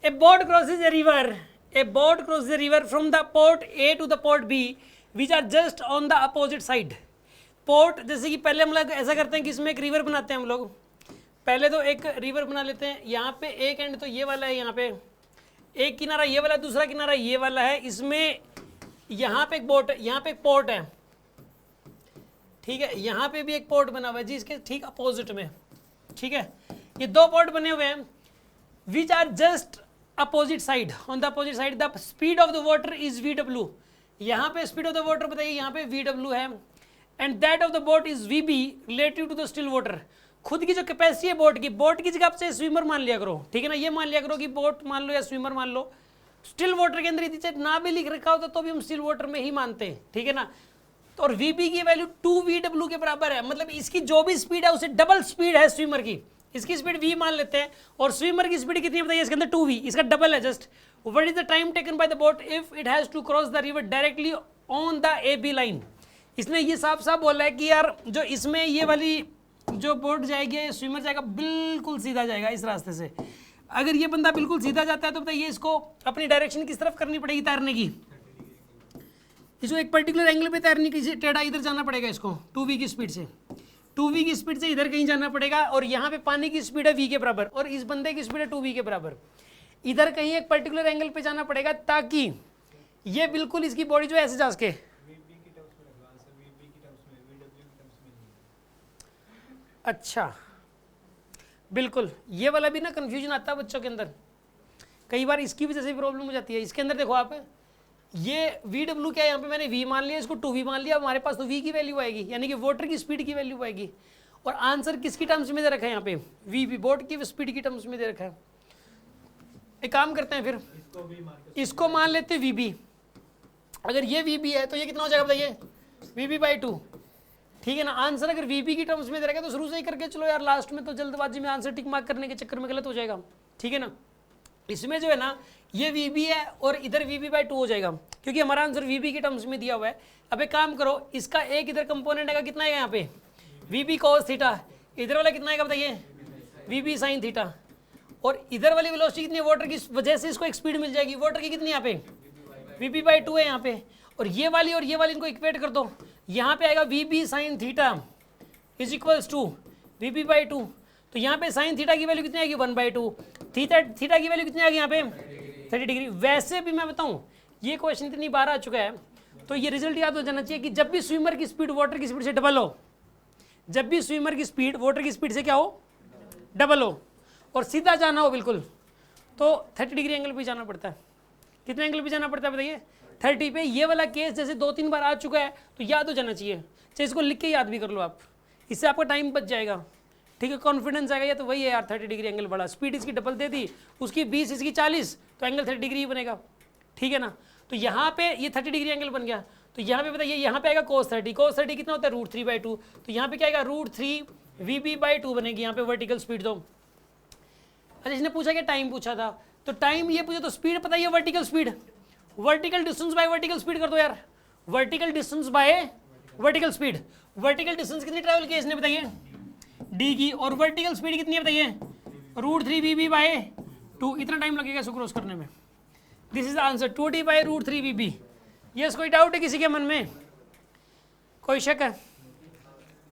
A boat crosses a river. A boat crosses a river from the port A to the port B, which are just on the opposite side. Port जैसे कि पहले हम लोग ऐसा करते हैं कि इसमें एक रिवर बनाते हैं हम लोग, पहले तो एक रिवर बना लेते हैं, यहाँ पे एक एंड तो ये वाला है, यहाँ पे एक किनारा ये वाला, दूसरा किनारा ये वाला है, इसमें यहाँ पे एक बोट, यहाँ पे एक पोर्ट है, ठीक है, यहाँ पे भी एक पोर्ट बना हुआ है जी इसके ठीक अपोजिट में, ठीक है, ये दो पोर्ट बने हुए हैं, which are just opposite side, on the opposite side the speed of the water is VW, यहाँ पे स्पीड ऑफ द वाटर बताइए, यहाँ पे VW है, and that of the boat is VB relative to the still water, खुद की जो capacity है बोट की जगह से स्विमर मान लिया करो, ठीक है ना, ये मान लिया करो कि बोट मान लो या स्विमर मान लो, स्टिल वाटर के अंदर यदि ना भी लिख रखा होता तो भी हम स्टिल वाटर में ही मानते हैं, ठीक है ना, तो और VB की वैल्यू 2VW के बराबर है, मतलब इसकी जो भी स्पीड है उसे डबल स्पीड है स्विमर की, इसकी स्पीड V मान लेते हैं और स्विमर की स्पीड कितनी बताइए इसके अंदर 2V, इसका डबल है just, what is the time taken by the boat if it has to cross the river directly on the AB line, इसने ये साफ साफ बोला है कि यार जो इसमें ये वाली जो बोट जाएगी स्विमर जाएगा बिल्कुल सीधा जाएगा इस रास्ते से, अगर ये बंदा बिल्कुल सीधा जाता है तो बताइए इसको अपनी डायरेक्शन किस तरफ करनी पड़ेगी तैरने की, इसको एक पर्टिकुलर एंगल पे तैरने की, टेढ़ा इधर जाना पड़ेगा इसको 2V की स्पीड से, 2V की स्पीड से इधर कहीं जाना पड़ेगा, और यहाँ पे पानी की स्पीड है V के बराबर और इस बंदे की स्पीड है 2V के बराबर, इधर कहीं एक पर्टिकुलर एंगल पे जाना पड़ेगा ताकि ये बिल्कुल इसकी बॉडी जो है ऐसे जा सके, अच्छा बिल्कुल, ये वाला भी ना कंफ्यूजन आता है बच्चों के अंदर, कई बार इसकी वजह से प्रॉब्लम हो जाती है, इसके अंदर देखो आप ये VW क्या है, यहाँ पे मैंने V मान लिया, इसको 2V मान लिया, हमारे पास तो V की वैल्यू आएगी, यानी कि वाटर की स्पीड की वैल्यू आएगी, और आंसर किसकी टर्म्स में दे रखा है यहाँ पे VB, बोट की स्पीड की टर्म्स में दे रखा है, एक काम करते हैं फिर इसको मान लेते हैं VB, अगर ये VB है तो ये कितना हो जाएगा बताइए VB/2, ठीक है ना, आंसर अगर VB की टर्म्स में दे रखा है तो शुरू से ही करके चलो यार, लास्ट में तो जल्दबाजी में आंसर टिक मार्क करने के चक्कर में गलत हो जाएगा, ठीक है ना, इसमें जो है ना ये VB है और इधर VB/2 हो जाएगा क्योंकि हमारा आंसर VB के टर्म्स में दिया हुआ है, अब एक काम करो इसका एक इधर कंपोनेंट आएगा, कितना आएगा यहाँ पे VB cos थीटा, इधर वाला कितना आएगा बताइए VB sin थीटा, और इधर वाली वेलोसिटी कितनी है वाटर की वजह से इसको एक स्पीड मिल जाएगी, वाटर की कितनी यहाँ पे VB/2 है यहाँ पे, और ये वाली इनको इक्वेट कर दो, यहाँ पे आएगा VB sin theta is equals to VB/2, तो यहाँ पे sin थीटा की वैल्यू कितनी आएगी 1/2, थीटा की वैल्यू कितनी आ गई यहाँ पे 30 डिग्री। वैसे भी मैं बताऊँ ये क्वेश्चन इतनी बार आ चुका है तो ये रिजल्ट याद हो जाना चाहिए कि जब भी स्विमर की स्पीड वाटर की स्पीड से डबल हो, जब भी स्विमर की स्पीड वाटर की स्पीड से क्या हो डबल हो और सीधा जाना हो बिल्कुल, तो 30 डिग्री एंगल पे जाना पड़ता है, कितने एंगल पे जाना पड़ता है बताइए 30 पे। ये वाला केस जैसे 2-3 बार आ चुका है तो याद हो जाना चाहिए, चाहे इसको लिख के याद भी कर लो आप, इससे आपका टाइम बच जाएगा, ठीक है, कॉन्फिडेंस आएगा, या तो वही है यार 30 डिग्री एंगल बढ़ा, स्पीड इसकी डबल दे दी, उसकी 20 इसकी 40, तो एंगल 30 डिग्री बनेगा, ठीक है ना, तो यहाँ पे ये 30 डिग्री एंगल बन गया, तो यहाँ पे बताइए यहाँ पे आएगा cos 30 कितना होता है √3/2, तो यहाँ पे क्या आएगा √3 VB/2 बनेगी, यहाँ पे वर्टिकल स्पीड दो। अच्छा इसने पूछा कि टाइम पूछा था, तो टाइम ये पूछा तो स्पीड पता है vertical speed, vertical distance by vertical speed कर दो यार, vertical distance by vertical speed, vertical distance कितनी ट्रैवल की इसने बताइए D की, और वर्टिकल स्पीड कितनी है बताइए √3 VB/2, इतना टाइम लगेगा इसको क्रॉस करने में, this is answer 2D/√3 VB। Yes कोई डाउट है किसी के मन में, कोई शक है?